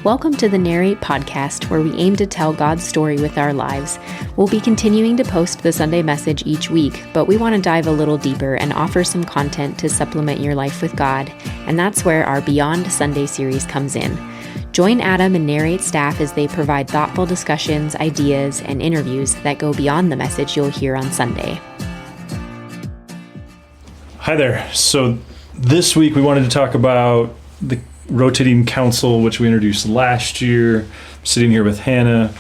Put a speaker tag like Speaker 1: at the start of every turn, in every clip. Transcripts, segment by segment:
Speaker 1: Welcome to the Narrate podcast, where we aim to tell God's story with our lives. We'll be continuing to post the Sunday message each week, but we want to dive a little deeper and offer some content to supplement your life with God, and that's where our Beyond Sunday series comes in. Join Adam and Narrate staff as they provide thoughtful discussions, ideas, and interviews that go beyond the message you'll hear on Sunday.
Speaker 2: Hi there. So this week we wanted to talk about the rotating council, which we introduced last year. I'm sitting here with Hannah.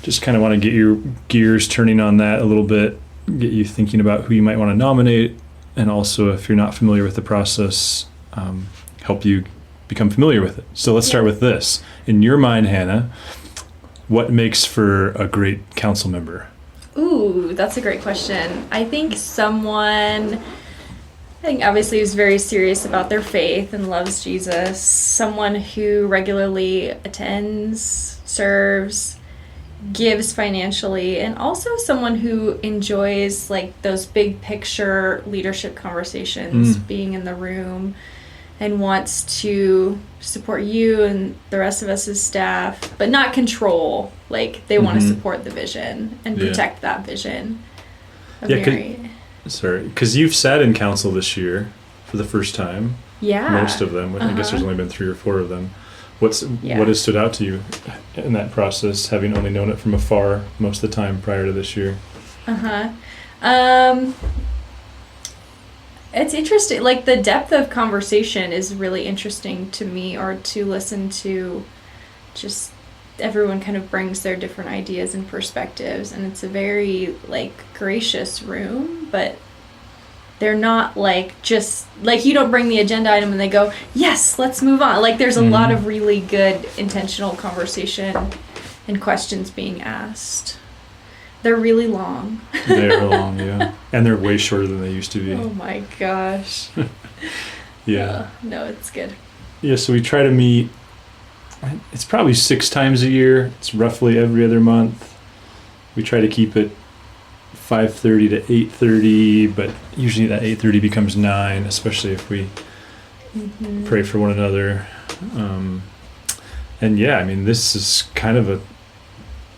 Speaker 2: Just kind of want to get your gears turning on that a little bit, get you thinking about who you might want to nominate, and also, if you're not familiar with the process, help you become familiar with it. So let's start with this. In your mind, Hannah, what makes for a great council member?
Speaker 3: Ooh, that's a great question. I think obviously is very serious about their faith and loves Jesus. Someone who regularly attends, serves, gives financially, and also someone who enjoys like those big picture leadership conversations, being in the room, and wants to support you and the rest of us as staff, but not control. Like they want to support the vision and protect that vision of Narrate.
Speaker 2: Sorry, because you've sat in council this year for the first time.
Speaker 3: Yeah.
Speaker 2: Most of them. I guess there's only been 3 or 4 of them. What has stood out to you in that process, having only known it from afar most of the time prior to this year?
Speaker 3: It's interesting. Like the depth of conversation is really interesting to me, or to listen to just everyone kind of brings their different ideas and perspectives, and it's a very like gracious room, but they're not like just like you don't bring the agenda item and they go, yes, let's move on. Like there's a lot of really good intentional conversation and questions being asked. They're really long.
Speaker 2: They're long, yeah. And they're way shorter than they used to be.
Speaker 3: Oh my gosh.
Speaker 2: Yeah.
Speaker 3: No, it's good.
Speaker 2: Yeah, so we try to meet, it's probably 6 times a year. It's roughly every other month. We try to keep it 5:30 to 8:30, but usually that 8:30 becomes 9, especially if we pray for one another. And yeah, I mean, this is kind of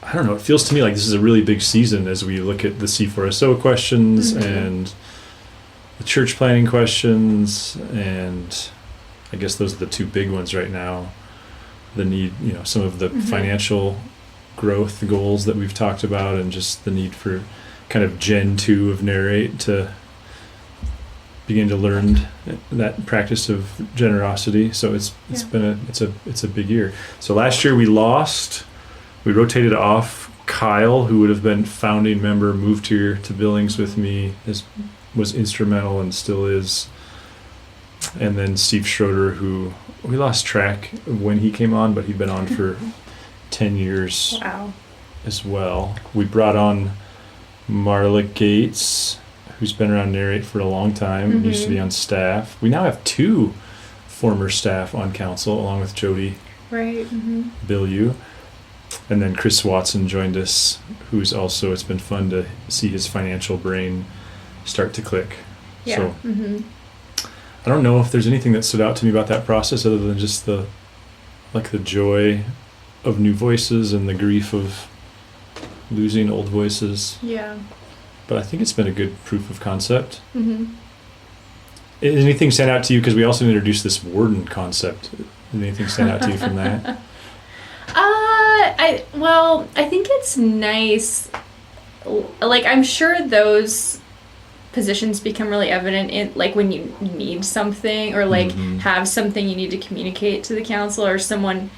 Speaker 2: I don't know, it feels to me like this is a really big season as we look at the C4SO questions and the church planning questions, and I guess those are the 2 big ones right now. The need, some of the financial growth goals that we've talked about, and just the need for kind of Gen 2 of Narrate to begin to learn that practice of generosity. So it's a big year. So last year we rotated off. Kyle, who would have been founding member, moved here to Billings with me, was instrumental and still is. And then Steve Schroeder, who we lost track of when he came on, but he'd been on for 10 years as well. We brought on Marla Gates, who's been around Narrate for a long time, used to be on staff. We now have 2 former staff on council, along with Jody Bilyeu. And then Chris Watson joined us, it's been fun to see his financial brain start to click.
Speaker 3: Yeah.
Speaker 2: So I don't know if there's anything that stood out to me about that process other than just the joy of new voices and the grief of losing old voices.
Speaker 3: Yeah.
Speaker 2: But I think it's been a good proof of concept. Anything stand out to you? Because we also introduced this warden concept. Did anything stand out to you from that?
Speaker 3: I think it's nice. Like, I'm sure those positions become really evident in like when you need something, or like have something you need to communicate to the council, or someone,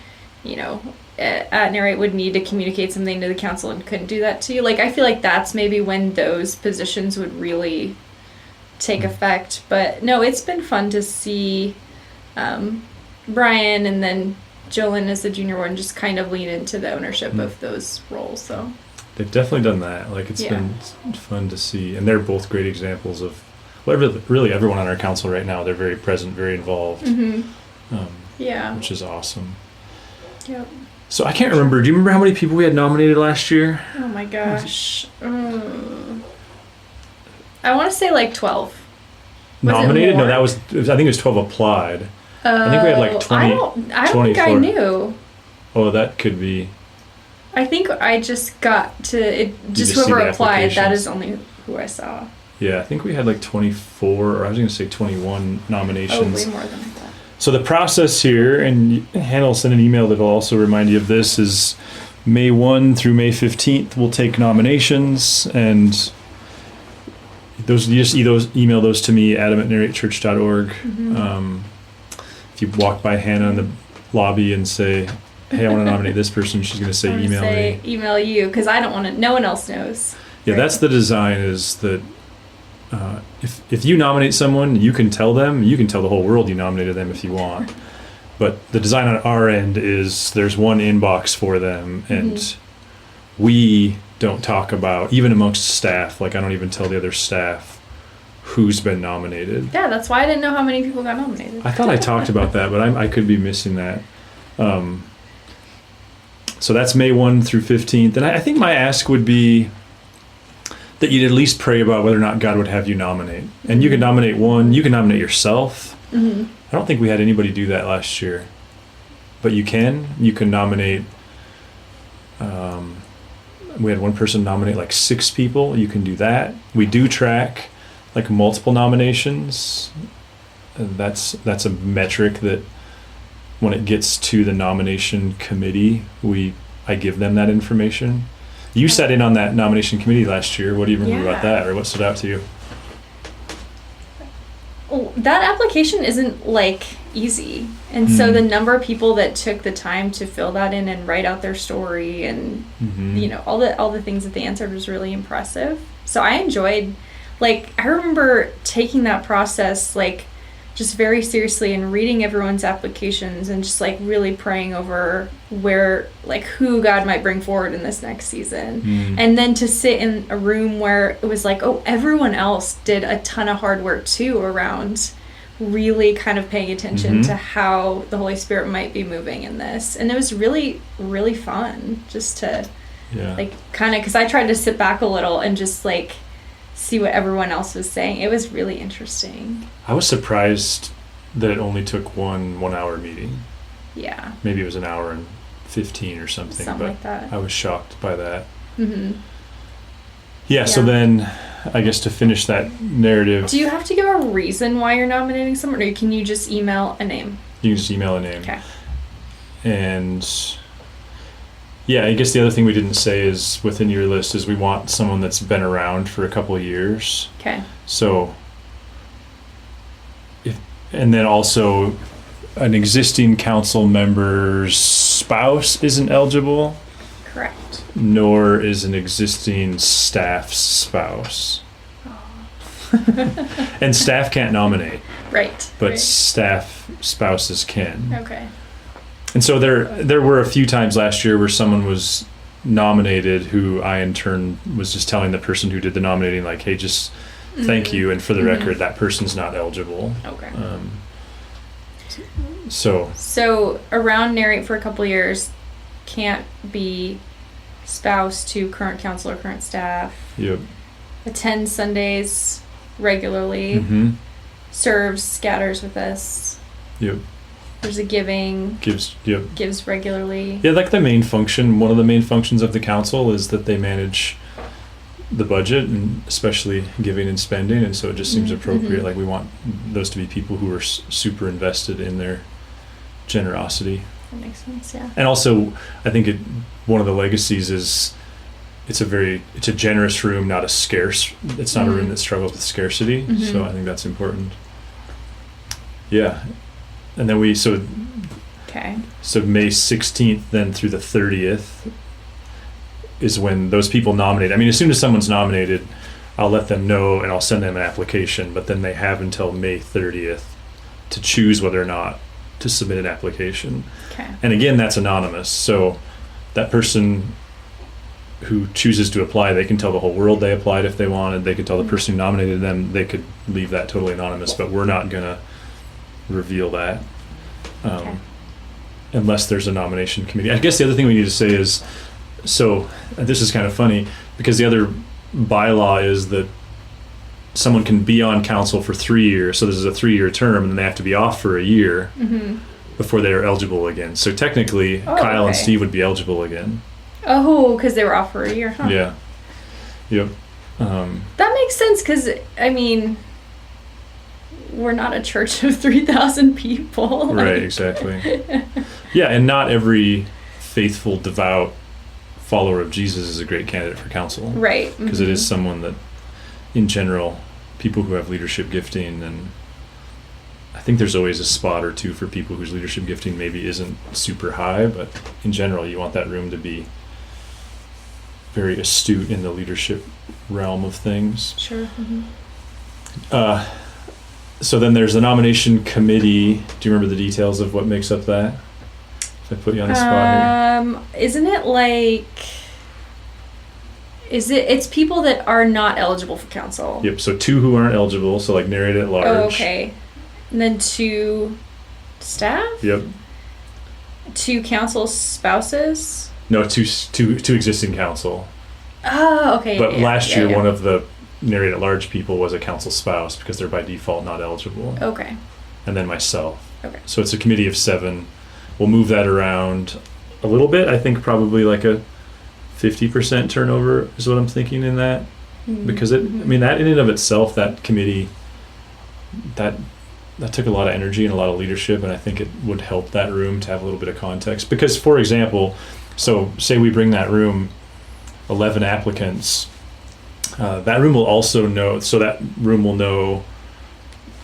Speaker 3: at Narrate would need to communicate something to the council and couldn't do that to you. Like, I feel like that's maybe when those positions would really take effect. But no, it's been fun to see Brian and then Jolyn as the junior one just kind of lean into the ownership of those roles. So
Speaker 2: they've definitely done that. Like, it's been fun to see, and they're both great examples of really everyone on our council right now. They're very present, very involved, which is awesome.
Speaker 3: Yep.
Speaker 2: So I can't remember. Do you remember how many people we had nominated last year?
Speaker 3: Oh my gosh. I want to say like 12.
Speaker 2: Nominated? No, I think it was 12 applied. I think we had like 20.
Speaker 3: I don't think I knew.
Speaker 2: Oh, that could be.
Speaker 3: I think I just got to it. Just
Speaker 2: just see
Speaker 3: whoever
Speaker 2: the
Speaker 3: applied, that
Speaker 2: applications.
Speaker 3: is only who I saw.
Speaker 2: Yeah, I think we had like 24, or I was going to say 21
Speaker 3: Oh,
Speaker 2: nominations.
Speaker 3: way more than I thought.
Speaker 2: So the process here, and Hannah will send an email that will also remind you of this, is May 1 through May 15th, we'll take nominations, and those you just email those to me, adam@narratechurch.org. If you walk by Hannah in the lobby and say, hey, I want to nominate this person, she's going to say,
Speaker 3: I'm gonna
Speaker 2: email me.
Speaker 3: Email you, because I don't want to. No one else knows.
Speaker 2: Yeah,
Speaker 3: Right.
Speaker 2: that's the design, is that if you nominate someone, you can tell them, you can tell the whole world you nominated them if you want. But the design on our end is there's one inbox for them, and we don't talk about, even amongst staff, like I don't even tell the other staff who's been nominated.
Speaker 3: Yeah, that's why I didn't know how many people got nominated.
Speaker 2: I thought I talked about that, but I could be missing that. So that's May 1 through 15th. And I think my ask would be that you'd at least pray about whether or not God would have you nominate. And you can nominate one, you can nominate yourself.
Speaker 3: Mm-hmm.
Speaker 2: I don't think we had anybody do that last year. But you can nominate, we had one person nominate like 6 people. You can do that. We do track like multiple nominations. And that's a metric that when it gets to the nomination committee, I give them that information. You sat in on that nomination committee last year. What do you remember about that, or what stood out to you?
Speaker 3: Oh, that application isn't like easy, and so the number of people that took the time to fill that in and write out their story and all the things that they answered was really impressive. So I enjoyed, like, I remember taking that process like just very seriously and reading everyone's applications and just like really praying over where, like, who God might bring forward in this next season. And then to sit in a room where it was like, oh, everyone else did a ton of hard work too around really kind of paying attention to how the Holy Spirit might be moving in this. And it was really, really fun just to like kind of, because I tried to sit back a little and just like see what everyone else was saying. It was really interesting.
Speaker 2: I was surprised that it only took one 1-hour meeting.
Speaker 3: Yeah.
Speaker 2: Maybe it was an hour and 15 or something, but
Speaker 3: like that.
Speaker 2: I was shocked by that.
Speaker 3: Yeah,
Speaker 2: so then I guess to finish that narrative,
Speaker 3: do you have to give a reason why you're nominating someone, or can you just email a name?
Speaker 2: you can just email a name.
Speaker 3: Okay.
Speaker 2: And yeah, I guess the other thing we didn't say is within your list is we want someone that's been around for a couple of years.
Speaker 3: Okay.
Speaker 2: So and then also an existing council member's spouse isn't eligible.
Speaker 3: Correct.
Speaker 2: Nor is an existing staff's spouse. And staff can't nominate,
Speaker 3: Right.
Speaker 2: but staff spouses can.
Speaker 3: Okay.
Speaker 2: And so there were a few times last year where someone was nominated who I in turn was just telling the person who did the nominating, like, hey, just thank you, and for the record, that person's not eligible.
Speaker 3: Okay. So around Narrate for a couple of years, can't be spouse to current council or current staff.
Speaker 2: Yep.
Speaker 3: Attends Sundays regularly. Serves, scatters with us.
Speaker 2: Yep.
Speaker 3: There's a giving. Gives regularly.
Speaker 2: Yeah, like the main function, one of the main functions of the council is that they manage the budget, and especially giving and spending, and so it just seems appropriate. Like, we want those to be people who are super invested in their generosity.
Speaker 3: That makes sense, yeah.
Speaker 2: And also, I think one of the legacies is it's a generous room, not a scarce. It's not a room that struggles with scarcity. So I think that's important. Yeah. And then
Speaker 3: Okay.
Speaker 2: So May 16th then through the 30th is when those people nominate. I mean, as soon as someone's nominated, I'll let them know and I'll send them an application, but then they have until May 30th to choose whether or not to submit an application.
Speaker 3: Okay.
Speaker 2: And again, that's anonymous. So that person who chooses to apply, they can tell the whole world they applied if they wanted. They could tell the person who nominated them. They could leave that totally anonymous, but we're not going to reveal that unless there's a nomination committee. I guess the other thing we need to say is, so this is kind of funny because the other bylaw is that someone can be on council for 3 years. So this is a 3-year term, and then they have to be off for a year. before they are eligible again. So technically, Kyle and Steve would be eligible again.
Speaker 3: Oh, because they were off for a year, huh?
Speaker 2: Yeah. Yep.
Speaker 3: That makes sense because, I mean, we're not a church of 3,000 people.
Speaker 2: Right, exactly. Yeah, and not every faithful, devout follower of Jesus is a great candidate for counsel.
Speaker 3: Right.
Speaker 2: Because it is someone that, in general, people who have leadership gifting, and I think there's always a spot or two for people whose leadership gifting maybe isn't super high, but in general, you want that room to be very astute in the leadership realm of things.
Speaker 3: Sure. Mm-hmm.
Speaker 2: So then there's the nomination committee. Do you remember the details of what makes up that? If I put you on the spot here.
Speaker 3: Isn't it like... It's people that are not eligible for counsel.
Speaker 2: Yep, so 2 who aren't eligible, so like Narrate at large.
Speaker 3: Oh, okay. And then 2 staff?
Speaker 2: Yep.
Speaker 3: 2 counsel spouses?
Speaker 2: No, two existing counsel.
Speaker 3: Oh, okay.
Speaker 2: But last year, one of the Narrate at large people was a counsel spouse because they're by default not eligible.
Speaker 3: Okay.
Speaker 2: And then myself.
Speaker 3: Okay.
Speaker 2: So it's a committee of 7. We'll move that around a little bit. I think probably like a 50% turnover is what I'm thinking in that. Mm-hmm. Because I mean, that in and of itself, that committee, that took a lot of energy and a lot of leadership, and I think it would help that room to have a little bit of context. Because, for example, so say we bring that room 11 applicants, that room will also know, so that room will know,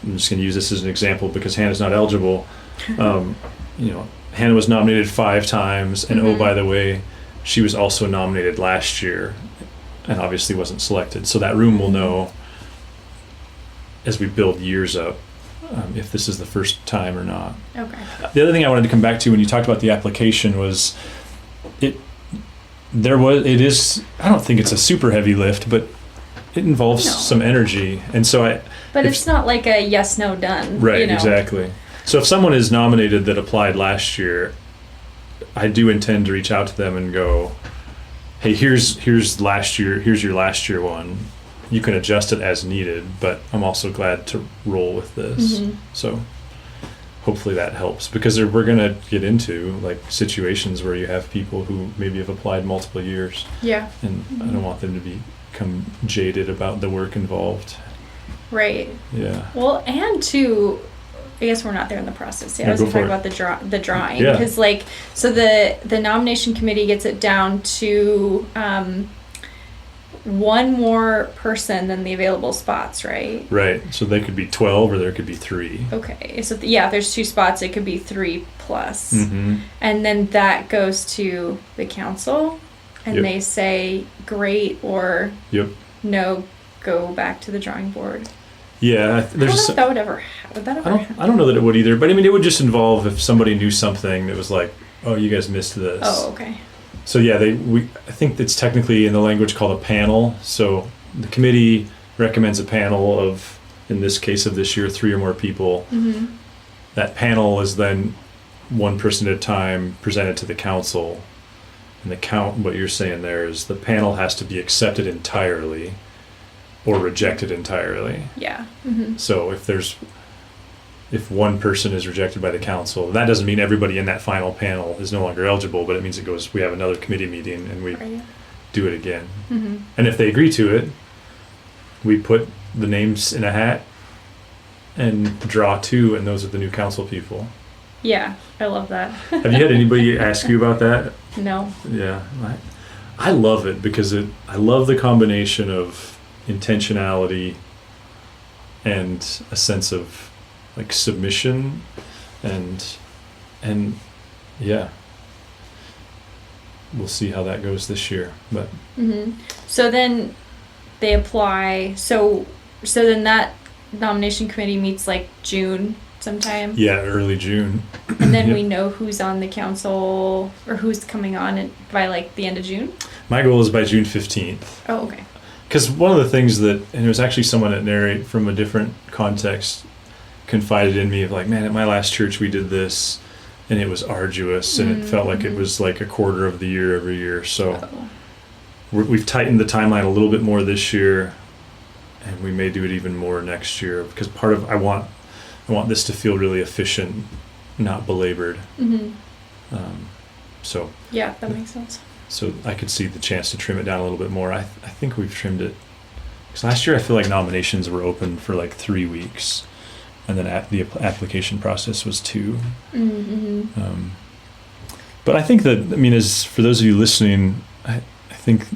Speaker 2: I'm just going to use this as an example because Hannah's not eligible. Hannah was nominated 5 times, and oh, by the way, she was also nominated last year and obviously wasn't selected. So that room will know as we build years up if this is the first time or not.
Speaker 3: Okay.
Speaker 2: The other thing I wanted to come back to when you talked about the application was I don't think it's a super heavy lift, but it involves some energy. And so
Speaker 3: But it's not like a yes, no, done.
Speaker 2: Right, exactly. So if someone is nominated that applied last year, I do intend to reach out to them and go, hey, here's your last year one. You can adjust it as needed, but I'm also glad to roll with this. Mm-hmm. So hopefully that helps, because we're going to get into like situations where you have people who maybe have applied multiple years. Yeah. And I don't want them to become jaded about the work involved.
Speaker 3: Right.
Speaker 2: Yeah.
Speaker 3: Well, and too, I guess we're not there in the process yet. I was going to talk about the drawing. Because so the nomination committee gets it down to one more person than the available spots, right?
Speaker 2: Right. So they could be 12 or there could be 3.
Speaker 3: Okay. So if there's 2 spots, it could be 3 plus. Mm-hmm. And then that goes to the council, and they say great or no, go back to the drawing board.
Speaker 2: Yeah,
Speaker 3: I don't know if that would ever happen.
Speaker 2: I don't know that it would either, but I mean, it would just involve if somebody knew something that was like, oh, you guys missed this.
Speaker 3: Oh, okay.
Speaker 2: So yeah, I think it's technically in the language called a panel. So the committee recommends a panel of, in this case of this year, 3 or more people. Mm-hmm. That panel is then one person at a time presented to the council. And what you're saying there is the panel has to be accepted entirely or rejected entirely. Yeah. Mm-hmm. So if one person is rejected by the council, that doesn't mean everybody in that final panel is no longer eligible, but it means we have another committee meeting and we do it again. Mm-hmm. And if they agree to it, we put the names in a hat and draw 2, and those are the new council people.
Speaker 3: Yeah, I love that.
Speaker 2: Have you had anybody ask you about that?
Speaker 3: No.
Speaker 2: Yeah. I love it because I love the combination of intentionality and a sense of like submission and yeah, we'll see how that goes this year. But
Speaker 3: so then they apply. So then that nomination committee meets like June sometime.
Speaker 2: Yeah, early June.
Speaker 3: And then we know who's on the council or who's coming on by like the end of June.
Speaker 2: My goal is by June 15th.
Speaker 3: Oh, okay.
Speaker 2: Because one of the things and it was actually someone at Narrate from a different context confided in me of like, man, at my last church we did this and it was arduous and it felt like it was like a quarter of the year every year. So we've tightened the timeline a little bit more this year, and we may do it even more next year, because part of I want this to feel really efficient not belabored. So
Speaker 3: yeah, that makes sense.
Speaker 2: So I could see the chance to trim it down a little bit more. I think we've trimmed it. Because last year I feel like nominations were open for like 3 weeks, and then the application process was 2. But I think that, I mean, as for those of you listening, I think,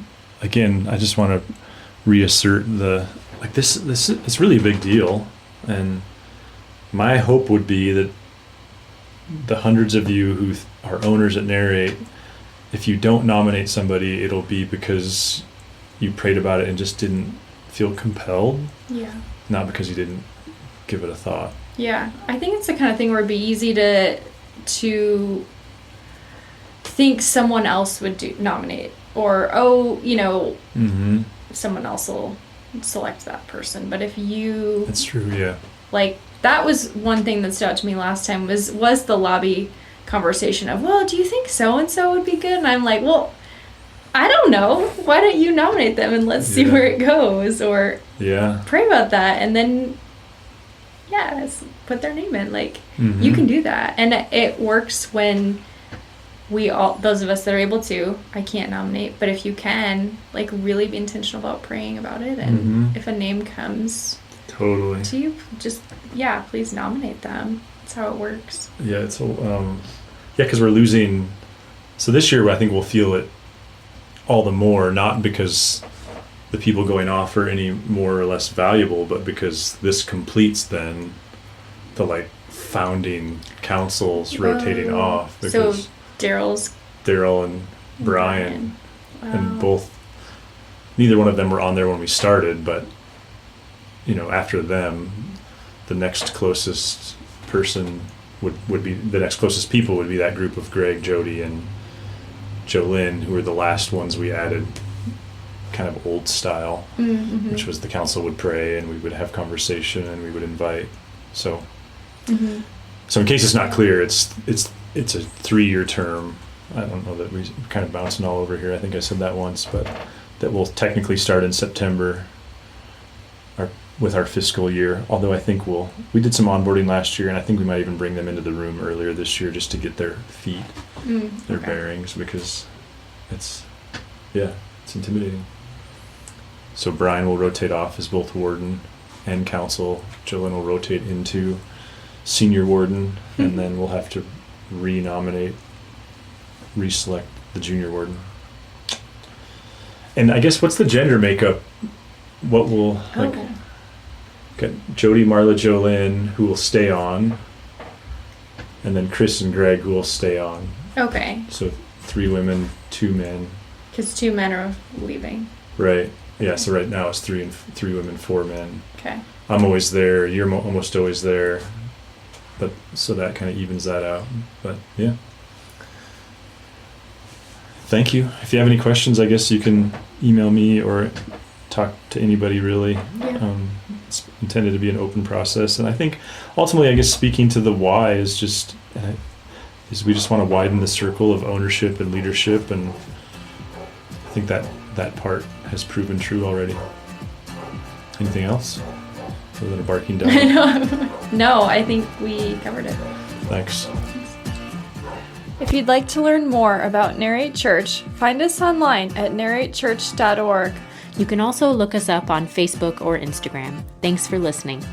Speaker 2: again, I just want to reassert this it's really a big deal. And my hope would be that the hundreds of you who are owners at Narrate, if you don't nominate somebody, it'll be because you prayed about it and just didn't feel compelled. Yeah. Not because you didn't give it a thought.
Speaker 3: Yeah. I think it's the kind of thing where it'd be easy to think someone else would nominate, or someone else will select that person. But if you...
Speaker 2: That's true, yeah.
Speaker 3: Like, that was one thing that stood out to me last time was the lobby conversation of, well, do you think so-and-so would be good? And I'm like, well, I don't know. Why don't you nominate them and let's see where it goes? Or pray about that and then, put their name in. Like, you can do that. And it works when those of us that are able to, I can't nominate, but if you can, like, really be intentional about praying about it. And if a name comes...
Speaker 2: Totally.
Speaker 3: to you, just please nominate them. That's how it works.
Speaker 2: Yeah, it's because we're losing. So this year, I think we'll feel it all the more, not because the people going off are any more or less valuable, but because this completes then the founding councils rotating off. Because
Speaker 3: so Daryl
Speaker 2: and Brian, and neither one of them were on there when we started, but. After them, the next closest person would be the next closest people would be that group of Greg, Jody, and Jolynn, who were the last ones we added, kind of old style, which was the council would pray and we would have conversation and we would invite. So, so in case it's not clear, it's a 3-year term. I don't know that we're kind of bouncing all over here. I think I said that once, but that will technically start in September. With our fiscal year, although I think we did some onboarding last year, and I think we might even bring them into the room earlier this year just to get their feet, their bearings, because it's intimidating. So Brian will rotate off as both warden and council. Jolynn will rotate into senior warden, and then we'll have to reselect the junior warden. And I guess what's the gender makeup? What will got Jody, Marla, Jolynn, who will stay on, and then Chris and Greg, who will stay on.
Speaker 3: Okay.
Speaker 2: So 3 women, 2 men.
Speaker 3: Because 2 men are leaving.
Speaker 2: Right. Yeah. So right now it's 3 women, 4 men.
Speaker 3: Okay.
Speaker 2: I'm always there. You're almost always there, but so that kind of evens that out. But yeah. Thank you. If you have any questions, I guess you can email me or talk to anybody really. Yeah. It's intended to be an open process, and I think ultimately, I guess speaking to the why is we just want to widen the circle of ownership and leadership, and I think that part has proven true already. Anything else other than a barking dog?
Speaker 3: No, I think we covered it.
Speaker 2: Thanks.
Speaker 3: If you'd like to learn more about Narrate Church, find us online at narratechurch.org.
Speaker 1: You can also look us up on Facebook or Instagram. Thanks for listening.